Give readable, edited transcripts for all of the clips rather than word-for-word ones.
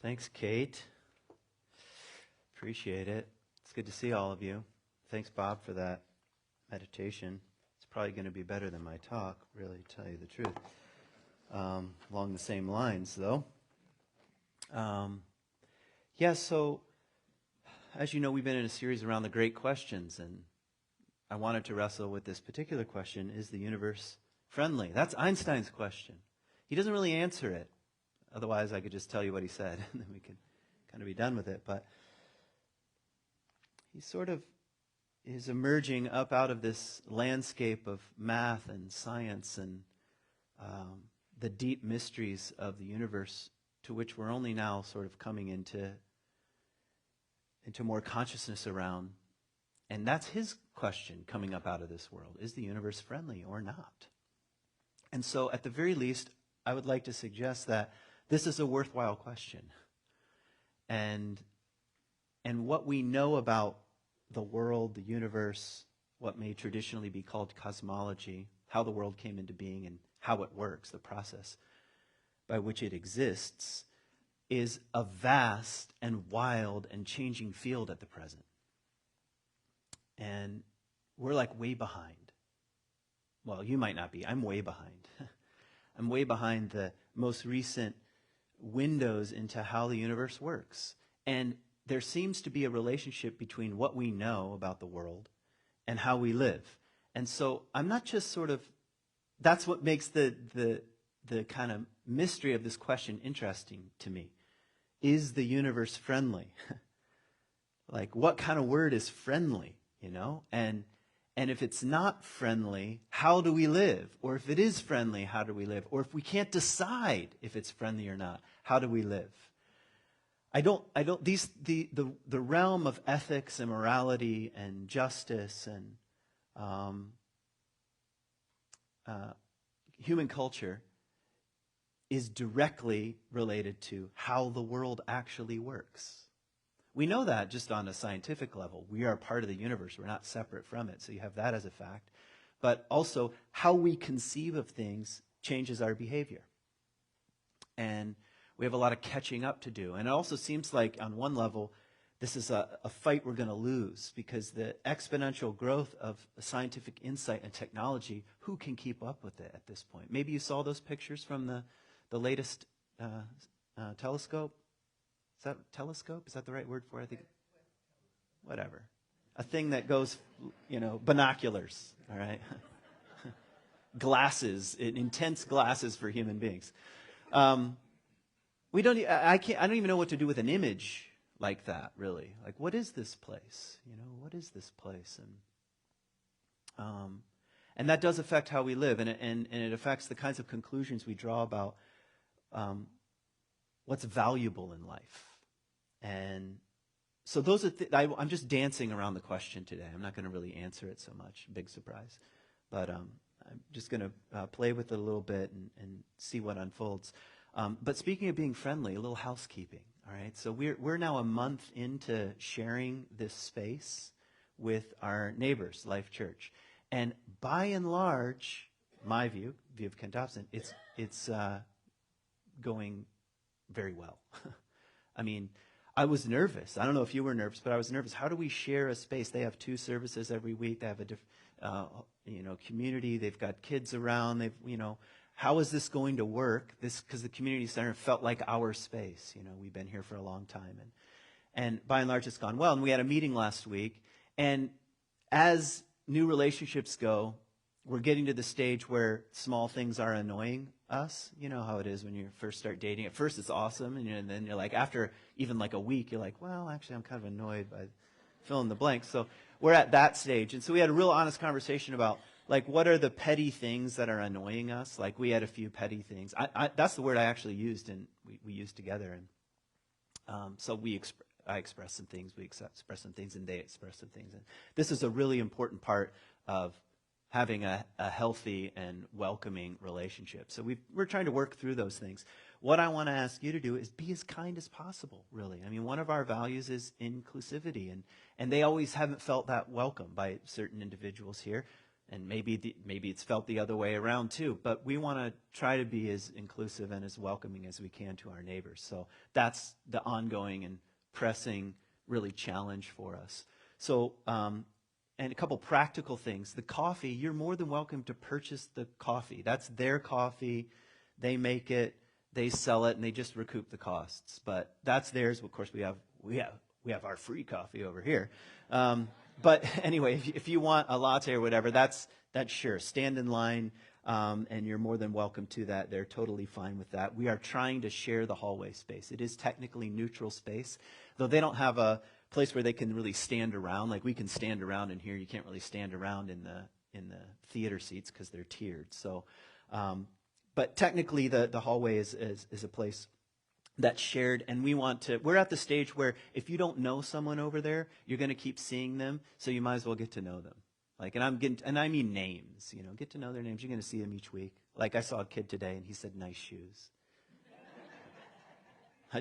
Thanks, Kate. Appreciate it. It's good to see all of you. Thanks, Bob, for that meditation. It's probably going to be better than my talk, really, to tell you the truth. Along the same lines, though. So, as you know, we've been in a series around the great questions, and I wanted to wrestle with this particular question: is the universe friendly? That's Einstein's question. He doesn't really answer it. Otherwise, I could just tell you what he said, and then we could kind of be done with it. But he sort of is emerging up out of this landscape of math and science and the deep mysteries of the universe, to which we're only now sort of coming into more consciousness around. And that's his question coming up out of this world. Is the universe friendly or not? And so at the very least, I would like to suggest that this is a worthwhile question. And what we know about the world, the universe, what may traditionally be called cosmology, how the world came into being and how it works, the process by which it exists, is a vast and wild and changing field at the present. And we're like way behind. Well, you might not be. I'm way behind. I'm way behind the most recent windows into how the universe works. And there seems to be a relationship between what we know about the world and how we live. And so I'm not just sort of, that's what makes the kind of mystery of this question interesting to me. Is the universe friendly? Like, what kind of word is friendly, you know? And if it's not friendly, how do we live? Or if it is friendly, how do we live? Or if we can't decide if it's friendly or not, how do we live? The realm of ethics and morality and justice and human culture is directly related to how the world actually works. We know that just on a scientific level. We are part of the universe. We're not separate from it. So you have that as a fact. But also, how we conceive of things changes our behavior. And we have a lot of catching up to do. And it also seems like, on one level, this is a fight we're going to lose, because the exponential growth of scientific insight and technology, who can keep up with it at this point? Maybe you saw those pictures from the latest telescope. Is that telescope? Is that the right word for it? I think. Whatever. A thing that goes, binoculars, all right? Glasses, intense glasses for human beings. I don't even know what to do with an image like that, really. Like, what is this place? What is this place? And that does affect how we live, and it affects the kinds of conclusions we draw about what's valuable in life. And so those are I'm just dancing around the question today. I'm not going to really answer it so much. Big surprise. But I'm just going to play with it a little bit and see what unfolds. But speaking of being friendly, a little housekeeping. All right. So we're now a month into sharing this space with our neighbors, Life Church. And by and large, my view of Kent Dobson, it's going very well. I mean, I was nervous. I don't know if you were nervous, but I was nervous. How do we share a space? They have 2 services every week. They have a different, community. They've got kids around. How is this going to work? Because the community center felt like our space. We've been here for a long time, and by and large, it's gone well. And we had a meeting last week, and as new relationships go, we're getting to the stage where small things are annoying us. You know how it is when you first start dating. At first, it's awesome, and then you're like, after even like a week, you're like, well, actually, I'm kind of annoyed by fill in the blank. So we're at that stage, and so we had a real honest conversation about, like, what are the petty things that are annoying us? Like, we had a few petty things. That's the word I actually used, and we used together. And so I expressed some things, we expressed some things, and they expressed some things. And this is a really important part of having a healthy and welcoming relationship. So we're trying to work through those things. What I want to ask you to do is be as kind as possible, really. I mean, one of our values is inclusivity, and they always haven't felt that welcome by certain individuals here. And maybe it's felt the other way around too, but we want to try to be as inclusive and as welcoming as we can to our neighbors. So that's the ongoing and pressing really challenge for us. So, and a couple practical things. The coffee, you're more than welcome to purchase the coffee. That's their coffee. They make it, they sell it, and they just recoup the costs. But that's theirs. Of course, we have our free coffee over here. But anyway, if you want a latte or whatever, that's sure. Stand in line, and you're more than welcome to that. They're totally fine with that. We are trying to share the hallway space. It is technically neutral space, though they don't have a place where they can really stand around. Like we can stand around in here. You can't really stand around in the theater seats because they're tiered. So, but technically the hallway is a place that's shared, and we're at the stage where if you don't know someone over there, you're going to keep seeing them, so you might as well get to know them. And I mean names, get to know their names. You're going to see them each week. Like I saw a kid today, and he said, "Nice shoes."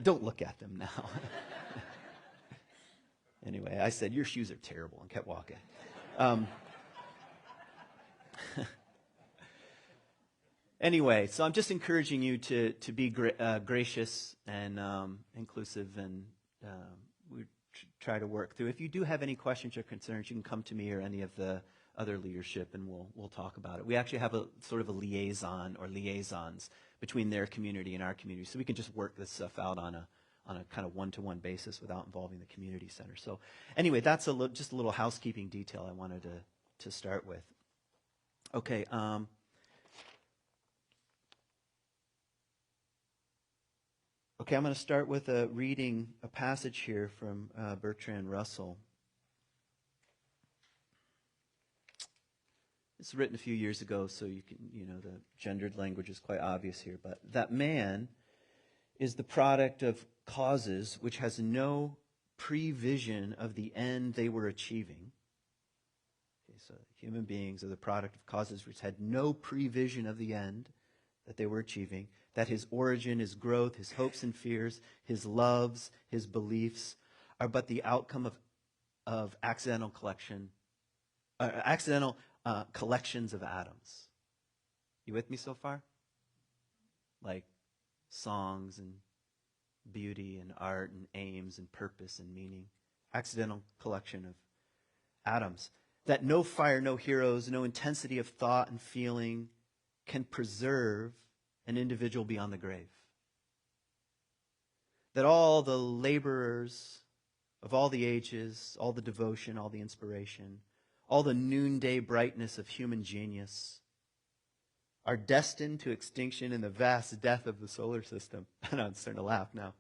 Don't look at them now. Anyway, I said, "Your shoes are terrible," and kept walking. Anyway, so I'm just encouraging you to be gracious and inclusive, and we try to work through. If you do have any questions or concerns, you can come to me or any of the other leadership, and we'll talk about it. We actually have a sort of a liaison or liaisons between their community and our community, so we can just work this stuff out on a kind of one-to-one basis without involving the community center. So anyway, that's just a little housekeeping detail I wanted to start with. Okay. Okay, I'm going to start with reading a passage here from Bertrand Russell. It's written a few years ago, so you can, the gendered language is quite obvious here. But that man is the product of causes which has no prevision of the end they were achieving. Okay, so human beings are the product of causes which had no prevision of the end that they were achieving, that his origin, his growth, his hopes and fears, his loves, his beliefs are but the outcome of accidental collections of atoms. You with me so far? Like songs and beauty and art and aims and purpose and meaning. Accidental collection of atoms. That no fire, no heroes, no intensity of thought and feeling can preserve an individual beyond the grave. That all the laborers of all the ages, all the devotion, all the inspiration, all the noonday brightness of human genius are destined to extinction in the vast death of the solar system. I know, I'm starting to laugh now.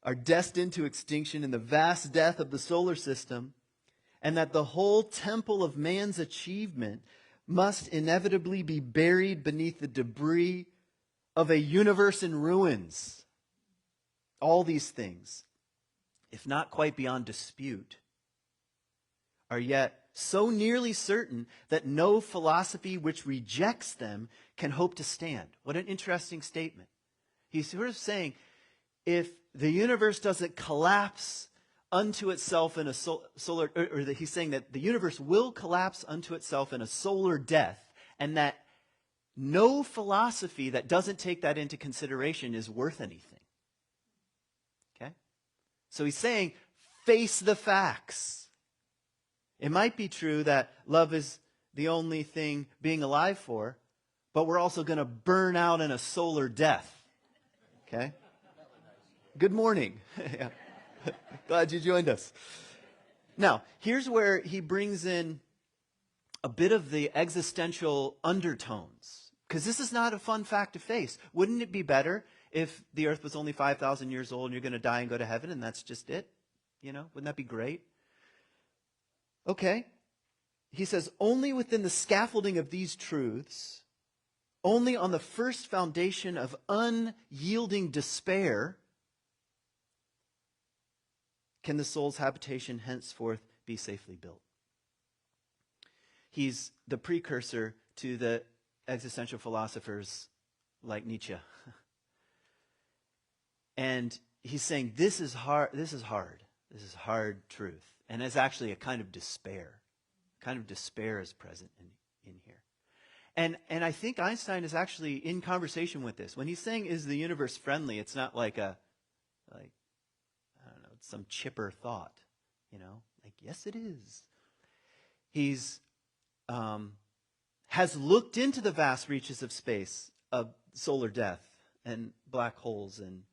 Are destined to extinction in the vast death of the solar system, and that the whole temple of man's achievement must inevitably be buried beneath the debris of a universe in ruins. All these things, if not quite beyond dispute, are yet so nearly certain that no philosophy which rejects them can hope to stand. What an interesting statement. He's sort of saying, if the universe doesn't collapse unto itself in a solar, or that he's saying that the universe will collapse unto itself in a solar death, and that no philosophy that doesn't take that into consideration is worth anything. Okay? So he's saying, face the facts. It might be true that love is the only thing being alive for, but we're also going to burn out in a solar death. Okay? Good morning. Yeah. Glad you joined us. Now, here's where he brings in a bit of the existential undertones, because this is not a fun fact to face. Wouldn't it be better if the earth was only 5,000 years old and you're going to die and go to heaven and that's just it? Wouldn't that be great? Okay. He says, only within the scaffolding of these truths, only on the first foundation of unyielding despair, can the soul's habitation henceforth be safely built. He's the precursor to the existential philosophers like Nietzsche. And he's saying this is hard. This is hard truth. And it's actually a kind of despair. kind of despair is present in here. And I think Einstein is actually in conversation with this. When he's saying, is the universe friendly, it's not like I don't know, it's some chipper thought, like, yes, it is. He's has looked into the vast reaches of space, of solar death and black holes and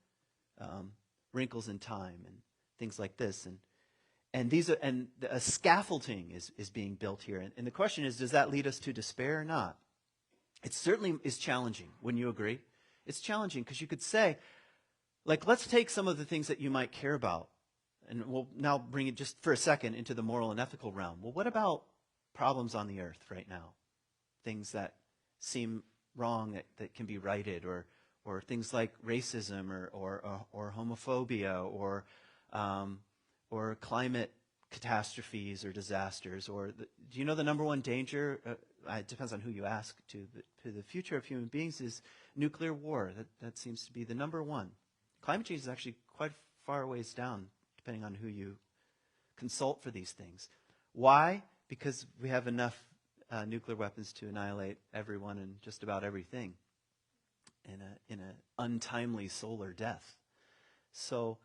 wrinkles in time and things like this. And a scaffolding is being built here. And the question is, does that lead us to despair or not? It certainly is challenging. Wouldn't you agree? It's challenging because you could say, like, let's take some of the things that you might care about, and we'll now bring it just for a second into the moral and ethical realm. Well, what about problems on the earth right now? Things that seem wrong that can be righted, or things like racism or homophobia or climate catastrophes or disasters, do you know the number one danger? It depends on who you ask. To the future of human beings is nuclear war. That seems to be the number one. Climate change is actually quite far ways down, depending on who you consult for these things. Why? Because we have enough nuclear weapons to annihilate everyone and just about everything in an untimely solar death. So,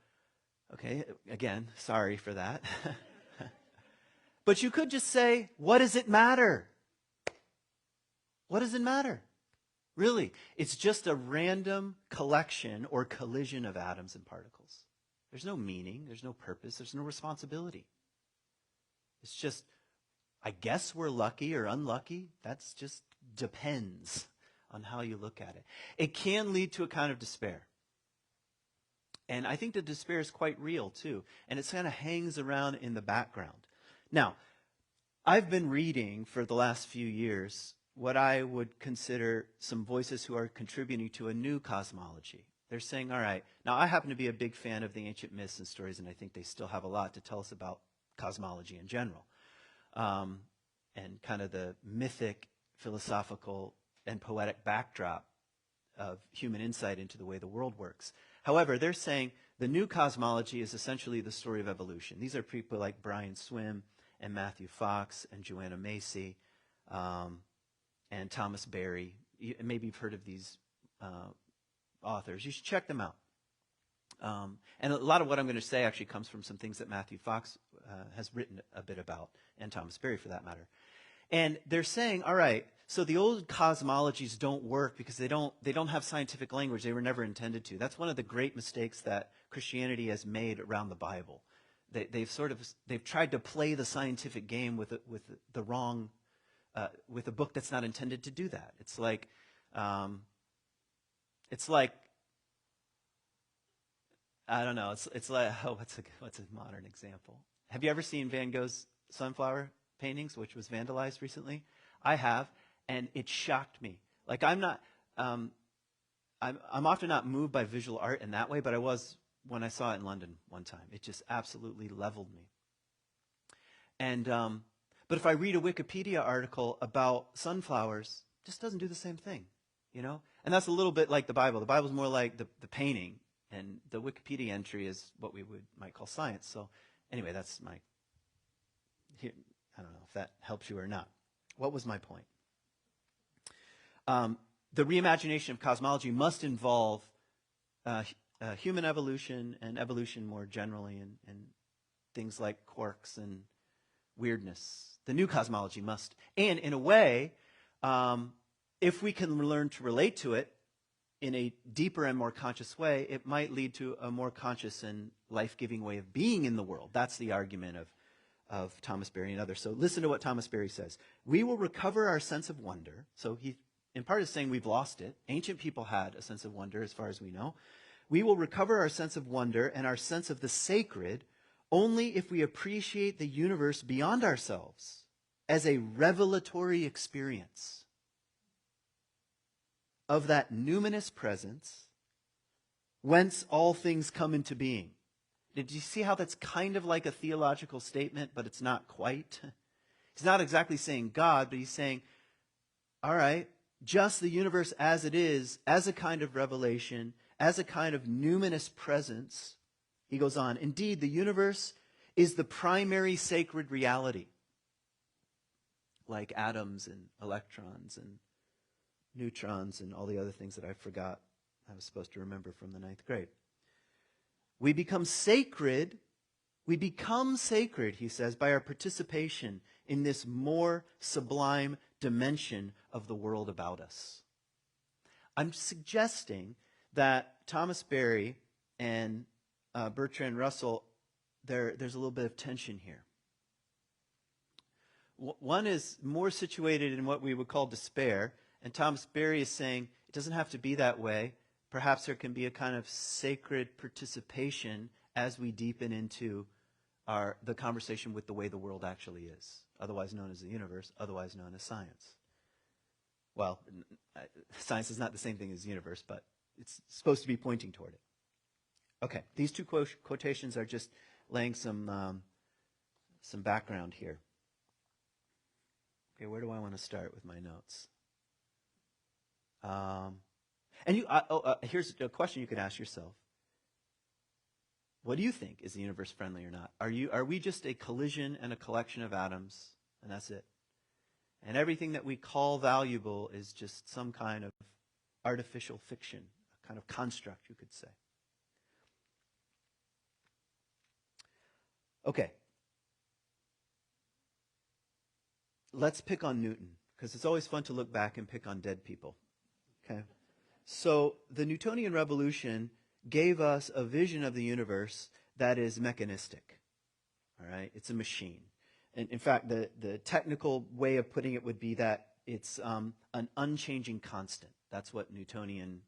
okay, again, sorry for that. But you could just say, what does it matter? What does it matter? Really, it's just a random collection or collision of atoms and particles. There's no meaning, there's no purpose, there's no responsibility. It's just, I guess we're lucky or unlucky. That's just depends on how you look at it. It can lead to a kind of despair. And I think the despair is quite real too. And it kind of hangs around in the background. Now, I've been reading for the last few years what I would consider some voices who are contributing to a new cosmology. They're saying, all right, now I happen to be a big fan of the ancient myths and stories, and I think they still have a lot to tell us about cosmology in general. And kind of the mythic, philosophical, and poetic backdrop of human insight into the way the world works. However, they're saying the new cosmology is essentially the story of evolution. These are people like Brian Swim and Matthew Fox and Joanna Macy and Thomas Berry. Maybe you've heard of these authors. You should check them out. And a lot of what I'm going to say actually comes from some things that Matthew Fox has written a bit about, and Thomas Berry for that matter. And they're saying, all right, so the old cosmologies don't work because they don't have scientific language. They were never intended to. That's one of the great mistakes that Christianity has made around the Bible. They've tried to play the scientific game with the wrong, with a book that's not intended to do that. It's like I don't know. It's like, what's a modern example? Have you ever seen Van Gogh's sunflower paintings, which was vandalized recently? I have, and it shocked me. Like I'm often not moved by visual art in that way, but I was when I saw it in London one time. It just absolutely leveled me. And but if I read a Wikipedia article about sunflowers, it just doesn't do the same thing, And that's a little bit like the Bible. The Bible's more like the painting. And the Wikipedia entry is what we might call science. So anyway, that's I don't know if that helps you or not. What was my point? The reimagination of cosmology must involve human evolution and evolution more generally and things like quarks and weirdness. The new cosmology must. And in a way, if we can learn to relate to it, in a deeper and more conscious way, it might lead to a more conscious and life-giving way of being in the world. That's the argument of Thomas Berry and others. So listen to what Thomas Berry says. We will recover our sense of wonder. So he, in part, is saying we've lost it. Ancient people had a sense of wonder, as far as we know. We will recover our sense of wonder and our sense of the sacred only if we appreciate the universe beyond ourselves as a revelatory experience of that numinous presence whence all things come into being. Did you see how that's kind of like a theological statement, but it's not quite? He's not exactly saying God, but he's saying, all right, just the universe as it is, as a kind of revelation, as a kind of numinous presence. He goes on, indeed, the universe is the primary sacred reality. like atoms and electrons and neutrons and all the other things that I forgot I was supposed to remember from the ninth grade. We become sacred, he says, by our participation in this more sublime dimension of the world about us. I'm suggesting that Thomas Berry and Bertrand Russell, there's a little bit of tension here. One is more situated in what we would call despair, and Thomas Berry is saying it doesn't have to be that way. Perhaps there can be a kind of sacred participation as we deepen into the conversation with the way the world actually is, otherwise known as the universe, otherwise known as science. Well, science is not the same thing as the universe, but it's supposed to be pointing toward it. Okay, these two quotations are just laying some background here. Okay, where do I want to start with my notes? Here's a question you could ask yourself. What do you think? Is the universe friendly or not? Are we just a collision and a collection of atoms, and that's it? And everything that we call valuable is just some kind of artificial fiction, a kind of construct, you could say. Okay. Let's pick on Newton, because it's always fun to look back and pick on dead people. Okay. So the Newtonian revolution gave us a vision of the universe that is mechanistic. All right? It's a machine. And in fact, the technical way of putting it would be that it's an unchanging constant. That's what Newtonian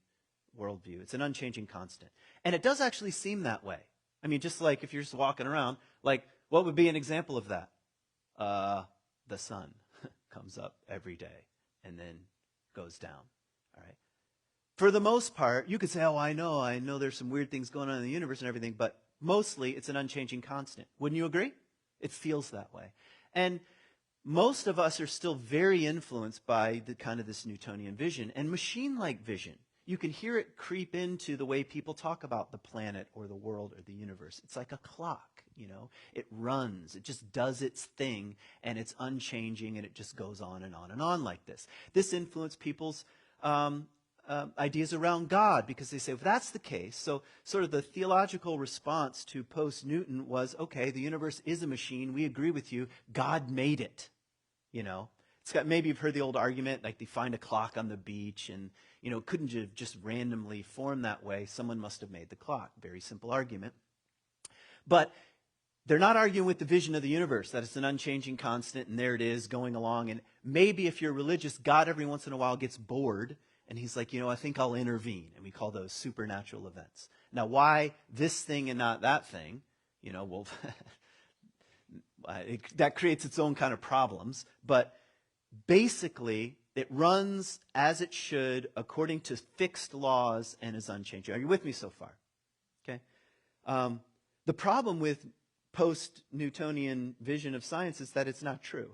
worldview. It's an unchanging constant. And it does actually seem that way. I mean, just like if you're just walking around, like what would be an example of that? The sun comes up every day and then goes down. All right. For the most part, you could say, oh, I know there's some weird things going on in the universe and everything, but mostly it's an unchanging constant. Wouldn't you agree? It feels that way. And most of us are still very influenced by the kind of this Newtonian vision and machine-like vision. You can hear it creep into the way people talk about the planet or the world or the universe. It's like a clock, you know. It runs. It just does its thing, and it's unchanging, and it just goes on and on and on like this. This influenced people's ideas around God, because they say, if that's the case, so sort of the theological response to post-Newton was, okay, the universe is a machine. We agree with you. God made it, you know. It's got, maybe you've heard the old argument, like they find a clock on the beach and, you know, couldn't you have just randomly formed that way? Someone must have made the clock. Very simple argument. But they're not arguing with the vision of the universe, that it's an unchanging constant, and there it is going along. And maybe if you're religious, God every once in a while gets bored, and he's like, you know, I think I'll intervene. And we call those supernatural events. Now, why this thing and not that thing? You know, well, that creates its own kind of problems. But basically, it runs as it should according to fixed laws and is unchanging. Are you with me so far? Okay. The problem with post-Newtonian vision of science is that it's not true.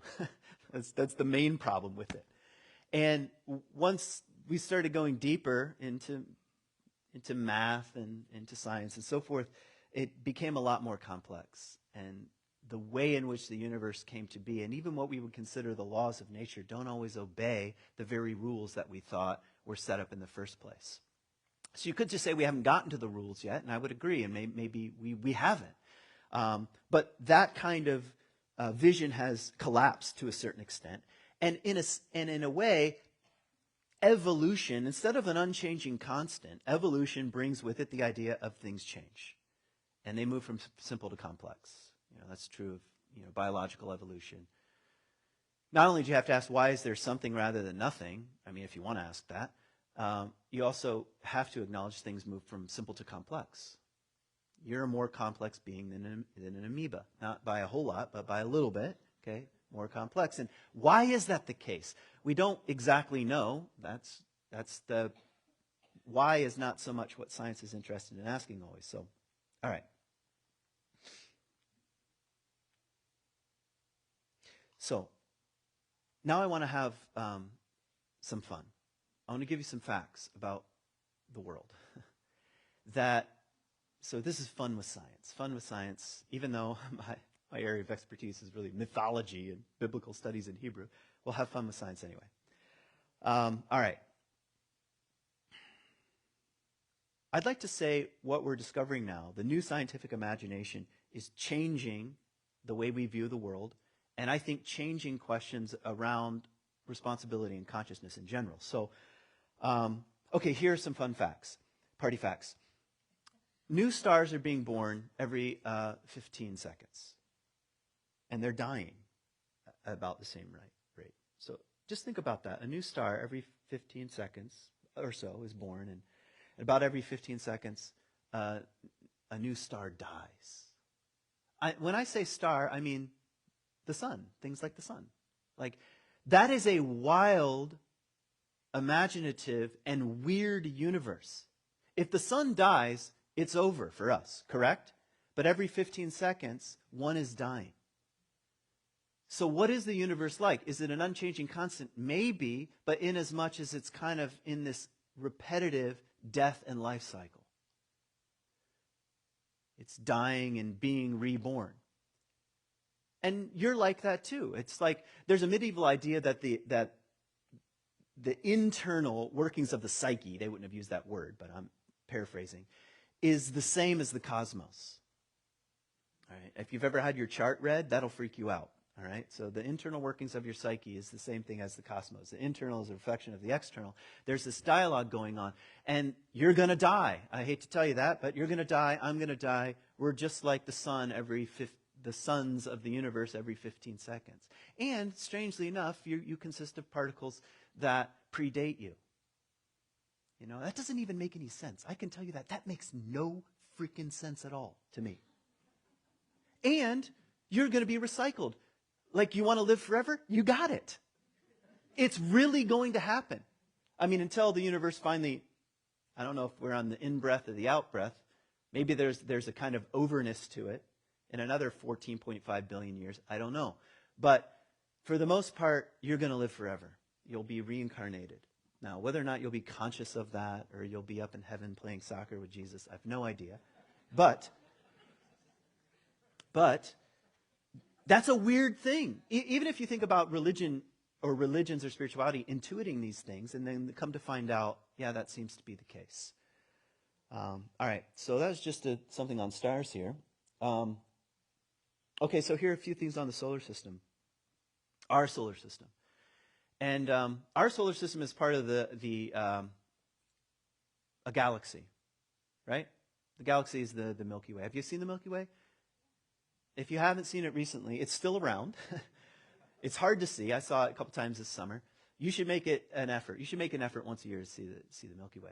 That's the main problem with it. And once we started going deeper into math and into science and so forth, it became a lot more complex. And the way in which the universe came to be, and even what we would consider the laws of nature, don't always obey the very rules that we thought were set up in the first place. So you could just say we haven't gotten to the rules yet, and I would agree, and maybe we haven't. But that kind of vision has collapsed to a certain extent. And in a way, evolution, instead of an unchanging constant, evolution brings with it the idea of things change. And they move from simple to complex. You know, that's true of, you know, biological evolution. Not only do you have to ask, why is there something rather than nothing? I mean, if you want to ask that. You also have to acknowledge things move from simple to complex. You're a more complex being than an amoeba. Not by a whole lot, but by a little bit. Okay, more complex. And why is that the case? We don't exactly know. That's the why is not so much what science is interested in asking always. So, all right. So, now I want to have some fun. I want to give you some facts about the world. So this is fun with science. Fun with science, even though My area of expertise is really mythology and biblical studies in Hebrew. We'll have fun with science anyway. All right. I'd like to say what we're discovering now, the new scientific imagination, is changing the way we view the world, and I think changing questions around responsibility and consciousness in general. So, okay, here are some fun facts, party facts. New stars are being born every 15 seconds, and they're dying at about the same rate. So just think about that. A new star every 15 seconds or so is born, and about every 15 seconds, a new star dies. When I say star, I mean the sun, things like the sun. Like, that is a wild, imaginative, and weird universe. If the sun dies, it's over for us, correct? But every 15 seconds, one is dying. So what is the universe like? Is it an unchanging constant? Maybe, but in as much as it's kind of in this repetitive death and life cycle. It's dying and being reborn. And you're like that too. It's like there's a medieval idea that the internal workings of the psyche, they wouldn't have used that word, but I'm paraphrasing, is the same as the cosmos. All right? If you've ever had your chart read, that'll freak you out. All right? So the internal workings of your psyche is the same thing as the cosmos. The internal is a reflection of the external. There's this dialogue going on, and you're going to die. I hate to tell you that, but you're going to die. I'm going to die. We're just like the sun the suns of the universe every 15 seconds. And strangely enough, you consist of particles that predate you. You know, that doesn't even make any sense. I can tell you that. That makes no freaking sense at all to me. And you're going to be recycled. Like, you want to live forever? You got it. It's really going to happen. I mean, until the universe finally, I don't know if we're on the in-breath or the out-breath. Maybe there's a kind of overness to it in another 14.5 billion years. I don't know. But for the most part, you're going to live forever. You'll be reincarnated. Now, whether or not you'll be conscious of that or you'll be up in heaven playing soccer with Jesus, I have no idea. But that's a weird thing. Even if you think about religion or religions or spirituality intuiting these things and then come to find out, yeah, that seems to be the case. All right, so that's just something on stars here. Okay, so here are a few things on the solar system. Our solar system. And our solar system is part of a galaxy, right? The galaxy is the Milky Way. Have you seen the Milky Way? If you haven't seen it recently, it's still around. It's hard to see. I saw it a couple times this summer. You should make it an effort. You should make an effort once a year to see the Milky Way.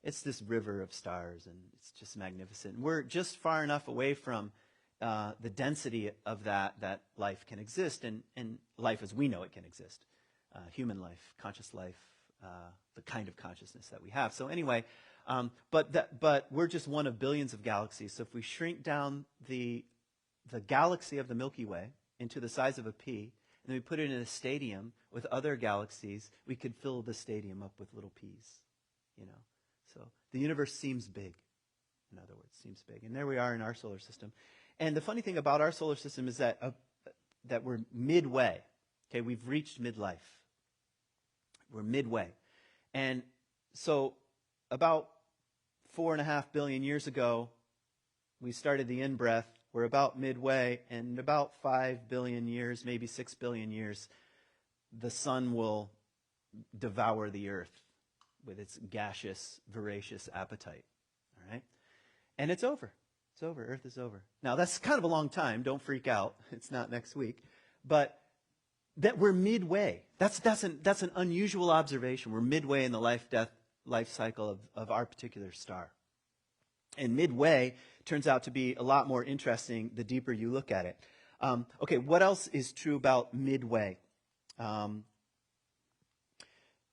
It's this river of stars, and it's just magnificent. And we're just far enough away from the density of that life can exist, and life as we know it can exist. Human life, conscious life, the kind of consciousness that we have. So anyway, but we're just one of billions of galaxies. So if we shrink down the galaxy of the Milky Way into the size of a pea, and then we put it in a stadium with other galaxies, we could fill the stadium up with little peas, you know. So the universe seems big, in other words, seems big. And there we are in our solar system. And the funny thing about our solar system is that we're midway. Okay, we've reached midlife. We're midway. And so about 4.5 billion years ago, we started the in-breath. We're about midway, and about 5 billion years, maybe 6 billion years, the sun will devour the earth with its gaseous, voracious appetite. All right? And it's over. It's over. Earth is over. Now, that's kind of a long time. Don't freak out. It's not next week. But that we're midway. That's an unusual observation. We're midway in the life cycle of our particular star. And midway turns out to be a lot more interesting the deeper you look at it. Okay, what else is true about midway?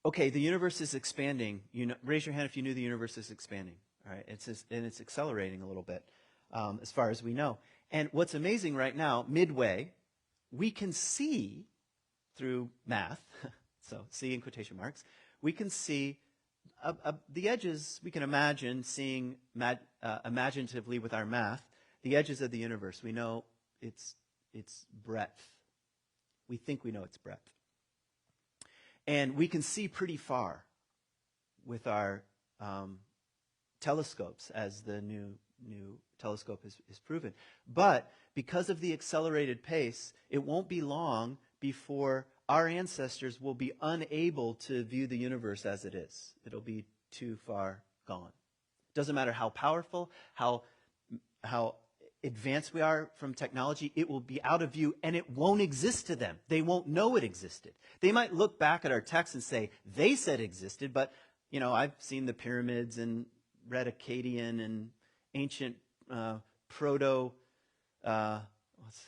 Okay, the universe is expanding. Raise your hand if you knew the universe is expanding. All right, it's accelerating a little bit, as far as we know. And what's amazing right now, midway, we can see through math, so see in quotation marks, we can see the edges. We can imagine seeing imaginatively with our math the edges of the universe. We know it's its breadth. We think we know its breadth. And we can see pretty far with our telescopes, as the new telescope is proven. But because of the accelerated pace, it won't be long before our ancestors will be unable to view the universe as it is. It'll be too far gone. Doesn't matter how powerful, how advanced we are from technology, it will be out of view and it won't exist to them. They won't know it existed. They might look back at our text and say, they said it existed, but, you know, I've seen the pyramids and read Akkadian and ancient proto, what's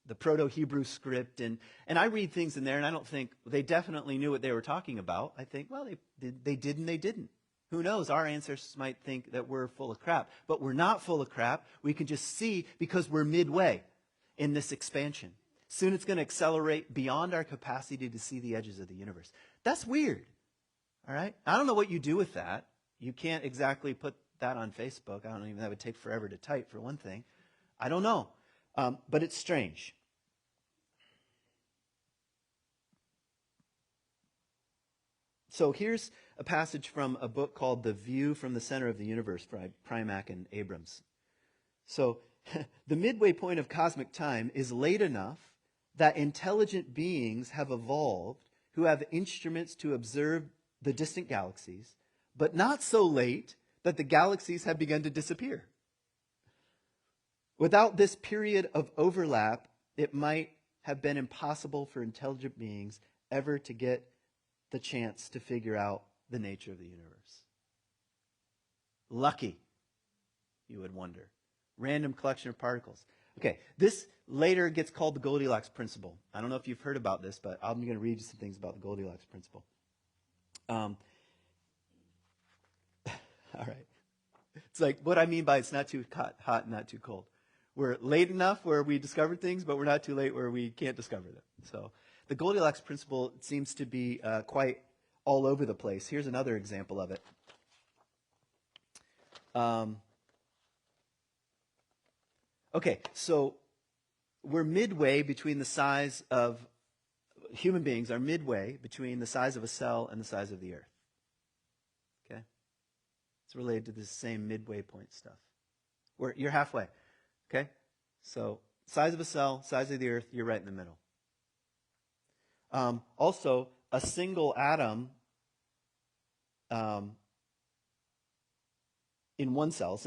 the Proto-Hebrew script, and I read things in there, and I don't think they definitely knew what they were talking about. I think, well, they did and they didn't. Who knows? Our ancestors might think that we're full of crap, but we're not full of crap. We can just see because we're midway in this expansion. Soon it's going to accelerate beyond our capacity to see the edges of the universe. That's weird, all right? I don't know what you do with that. You can't exactly put that on Facebook. I don't even, that would take forever to type, for one thing. I don't know, but it's strange. So here's a passage from a book called The View from the Center of the Universe by Primack and Abrams. So the midway point of cosmic time is late enough that intelligent beings have evolved who have instruments to observe the distant galaxies, but not so late that the galaxies have begun to disappear. Without this period of overlap, it might have been impossible for intelligent beings ever to get the chance to figure out the nature of the universe. Lucky, you would wonder. Random collection of particles. Okay, this later gets called the Goldilocks principle. I don't know if you've heard about this, but I'm going to read you some things about the Goldilocks principle. All right. It's like what I mean by it's not too hot, not too cold. We're late enough where we discovered things, but we're not too late where we can't discover them. So the Goldilocks principle seems to be quite all over the place. Here's another example of it. Okay, so we're midway between the size of human beings are midway between the size of a cell and the size of the earth. Okay? It's related to this same midway point stuff. You're halfway. Okay? So size of a cell, size of the earth, you're right in the middle. Also, a single atom in one cell,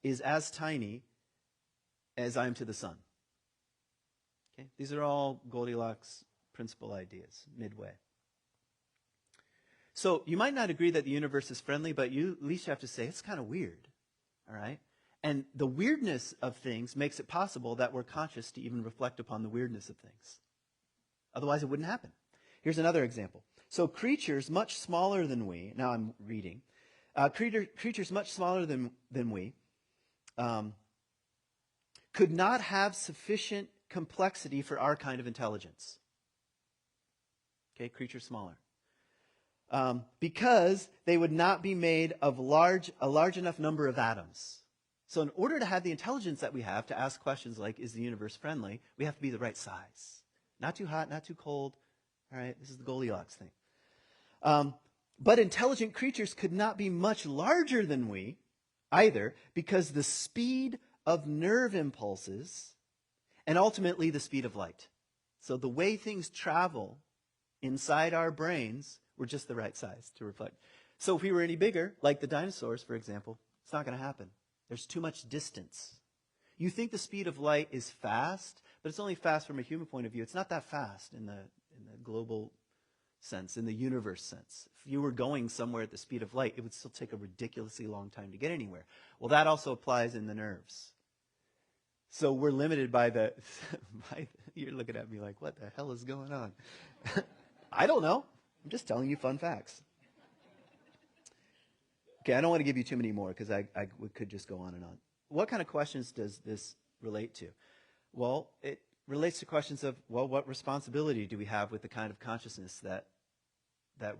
is as tiny as I am to the sun. Okay? These are all Goldilocks principle ideas, midway. So you might not agree that the universe is friendly, but you at least have to say it's kind of weird. All right? And the weirdness of things makes it possible that we're conscious to even reflect upon the weirdness of things. Otherwise, it wouldn't happen. Here's another example. So creatures much smaller than we, now I'm reading, creatures much smaller than we could not have sufficient complexity for our kind of intelligence. Okay, creatures smaller. Because they would not be made of a large enough number of atoms. So in order to have the intelligence that we have to ask questions like, is the universe friendly, we have to be the right size. Not too hot, not too cold. All right, this is the Goldilocks thing. But intelligent creatures could not be much larger than we either, because the speed of nerve impulses and ultimately the speed of light. So the way things travel inside our brains were just the right size to reflect. So if we were any bigger, like the dinosaurs, for example, it's not going to happen. There's too much distance. You think the speed of light is fast, but it's only fast from a human point of view. It's not that fast in the global sense, in the universe sense. If you were going somewhere at the speed of light, it would still take a ridiculously long time to get anywhere. Well, that also applies in the nerves. So we're limited by the... You're looking at me like, what the hell is going on? I don't know. I'm just telling you fun facts. Okay, I don't want to give you too many more because I could just go on and on. What kind of questions does this relate to? Well, it relates to questions of, well, what responsibility do we have with the kind of consciousness that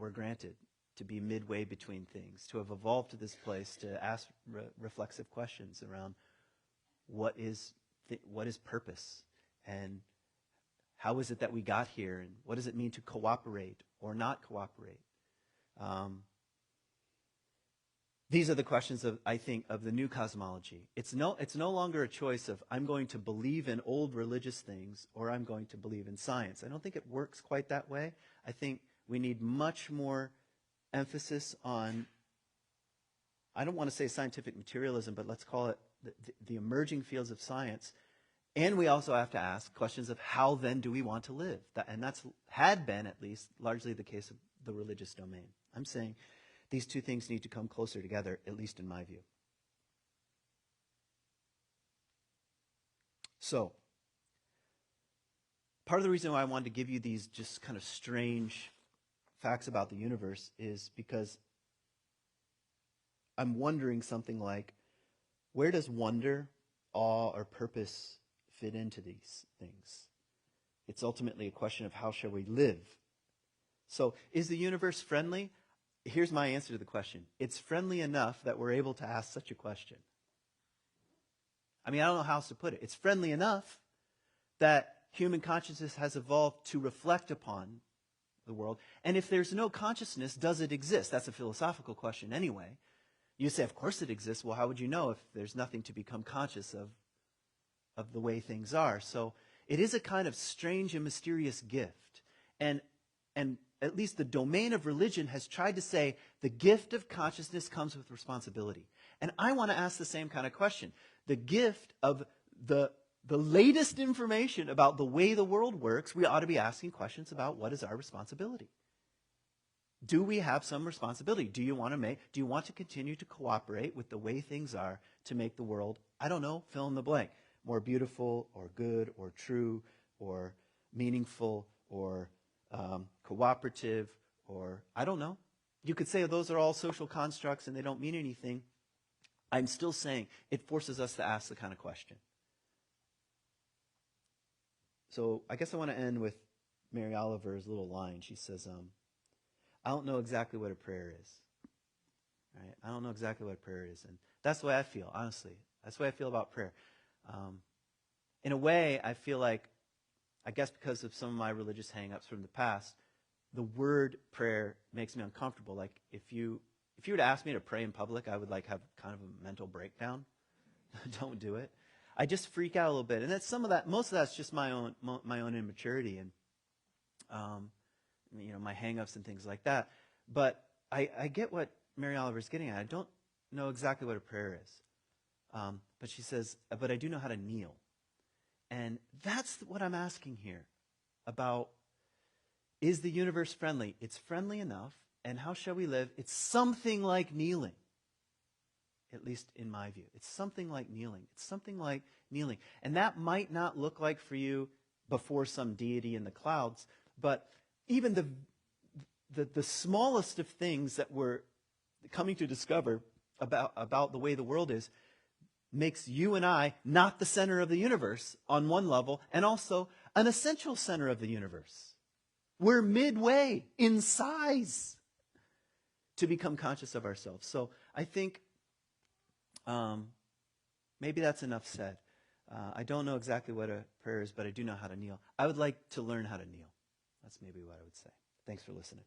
we're granted to be midway between things, to have evolved to this place to ask reflexive questions around what is what is purpose, and how is it that we got here, and what does it mean to cooperate or not cooperate? These are the questions of, I think, of the new cosmology. It's no longer a choice of I'm going to believe in old religious things or I'm going to believe in science. I don't think it works quite that way. I think we need much more emphasis on, I don't want to say scientific materialism, but let's call it the emerging fields of science. And we also have to ask questions of how then do we want to live? And that's had been, at least, largely the case of the religious domain. I'm saying these two things need to come closer together, at least in my view. So, part of the reason why I wanted to give you these just kind of strange facts about the universe is because I'm wondering something like, where does wonder, awe, or purpose fit into these things? It's ultimately a question of how shall we live. So, is the universe friendly? Here's my answer to the question. It's friendly enough that we're able to ask such a question. I mean, I don't know how else to put it. It's friendly enough that human consciousness has evolved to reflect upon the world. And if there's no consciousness, does it exist? That's a philosophical question anyway. You say, of course it exists. Well, how would you know if there's nothing to become conscious of the way things are? So it is a kind of strange and mysterious gift. And at least the domain of religion has tried to say the gift of consciousness comes with responsibility. And I want to ask the same kind of question. The gift of the latest information about the way the world works, we ought to be asking questions about what is our responsibility. Do we have some responsibility? Do you want to continue to cooperate with the way things are to make the world, I don't know, fill in the blank, more beautiful or good or true or meaningful or cooperative, or I don't know. You could say those are all social constructs and they don't mean anything. I'm still saying it forces us to ask the kind of question. So I guess I want to end with Mary Oliver's little line. She says, I don't know exactly what a prayer is. Right? I don't know exactly what a prayer is. And that's the way I feel, honestly. That's the way I feel about prayer. In a way, I feel like, I guess because of some of my religious hang-ups from the past, the word prayer makes me uncomfortable. Like if you were to ask me to pray in public, I would like have kind of a mental breakdown. Don't do it. I just freak out a little bit. And that's most of that's just my own immaturity and my hang-ups and things like that. But I get what Mary Oliver's getting at. I don't know exactly what a prayer is. But she says, but I do know how to kneel. And that's what I'm asking here about, is the universe friendly? It's friendly enough. And how shall we live? It's something like kneeling, at least in my view. It's something like kneeling. It's something like kneeling. And that might not look like for you before some deity in the clouds, but even the smallest of things that we're coming to discover about the way the world is makes you and I not the center of the universe on one level, and also an essential center of the universe. We're midway in size to become conscious of ourselves. So I think maybe that's enough said. I don't know exactly what a prayer is, but I do know how to kneel. I would like to learn how to kneel. That's maybe what I would say. Thanks for listening.